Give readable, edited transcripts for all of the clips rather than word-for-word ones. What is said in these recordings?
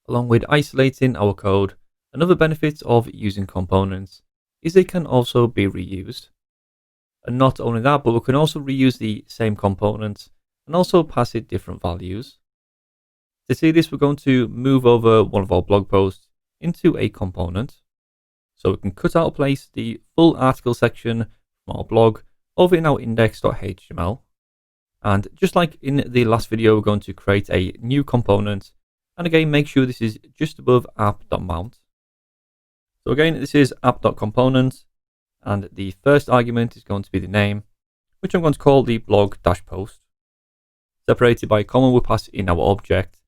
Along with isolating our code, another benefit of using components is they can also be reused. And not only that, but we can also reuse the same component and also pass it different values. To see this, we're going to move over one of our blog posts into a component. So we can cut out and place the full article section from our blog over in our index.html. And just like in the last video, we're going to create a new component. And again, make sure this is just above app.mount. So again, this is app.component. And the first argument is going to be the name, which I'm going to call the blog-post. Separated by a comma, we pass in our object.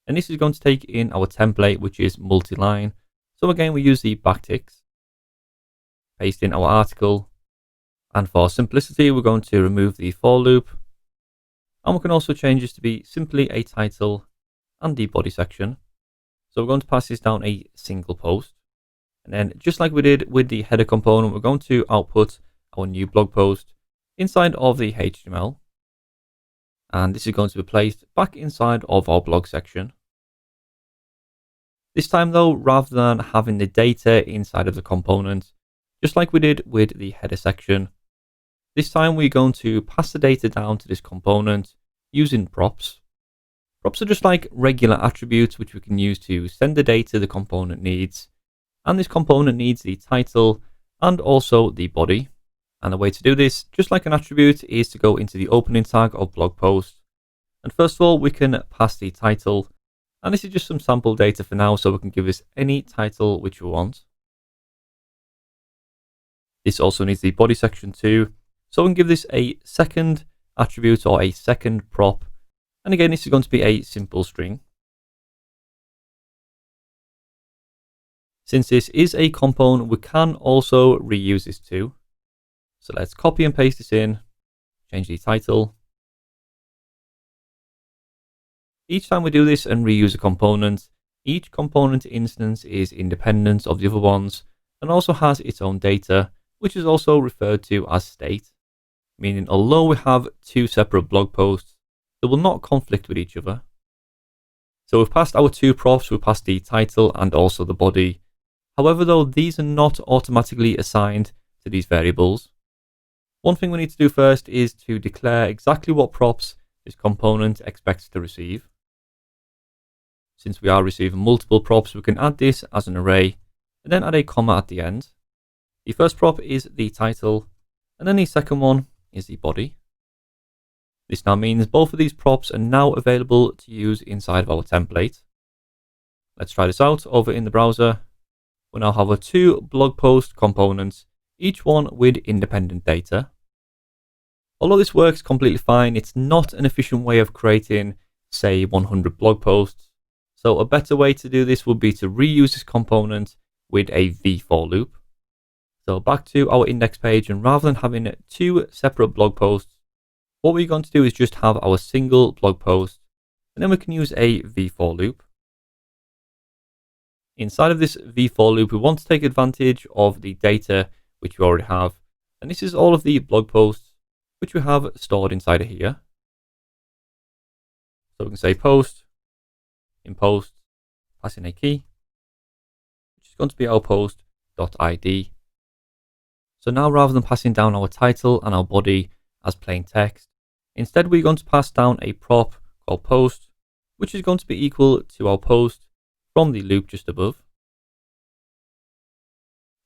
And this is going to take in our template, which is multi-line. So again, we use the backticks. Paste in our article. And for simplicity, we're going to remove the for loop. And we can also change this to be simply a title and the body section. So we're going to pass this down a single post. And then just like we did with the header component, we're going to output our new blog post inside of the HTML. And this is going to be placed back inside of our blog section. This time though, rather than having the data inside of the component, just like we did with the header section, this time we're going to pass the data down to this component using props. Props are just like regular attributes which we can use to send the data the component needs. And this component needs the title and also the body. And the way to do this, just like an attribute, is to go into the opening tag of blog post. And first of all, we can pass the title. And this is just some sample data for now, so we can give this any title which we want. This also needs the body section too. So we can give this a second attribute or a second prop. And again, this is going to be a simple string. Since this is a component, we can also reuse this too. So let's copy and paste this in, change the title. Each time we do this and reuse a component, each component instance is independent of the other ones and also has its own data, which is also referred to as state. Meaning although we have two separate blog posts, they will not conflict with each other. So we've passed our two props, we've passed the title and also the body. However though, these are not automatically assigned to these variables. One thing we need to do first is to declare exactly what props this component expects to receive. Since we are receiving multiple props, we can add this as an array and then add a comma at the end. The first prop is the title and then the second one is the body. This now means both of these props are now available to use inside of our template. Let's try this out over in the browser. We now have our two blog post components, each one with independent data. Although this works completely fine, it's not an efficient way of creating, say, 100 blog posts. So a better way to do this would be to reuse this component with a v-for loop. So back to our index page, and rather than having two separate blog posts, what we're going to do is just have our single blog post, and then we can use a v-for loop. Inside of this v-for loop, we want to take advantage of the data which we already have. And this is all of the blog posts which we have stored inside of here. So we can say post, in post, pass in a key, which is going to be our post.id. So now rather than passing down our title and our body as plain text, instead we're going to pass down a prop called post, which is going to be equal to our post from the loop just above.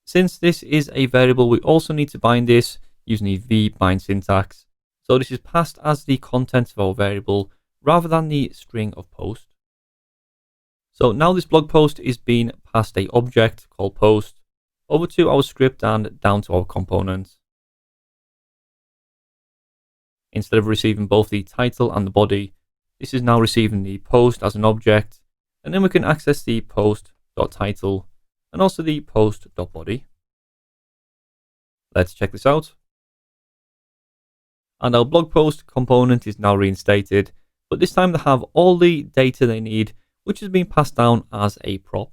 Since this is a variable, we also need to bind this using the v-bind syntax. So this is passed as the content of our variable rather than the string of post. So now this blog post is being passed a object called post over to our script and down to our components. Instead of receiving both the title and the body, this is now receiving the post as an object, and then we can access the post.title and also the post.body. Let's check this out. And our blog post component is now reinstated, but this time they have all the data they need, which has been passed down as a prop.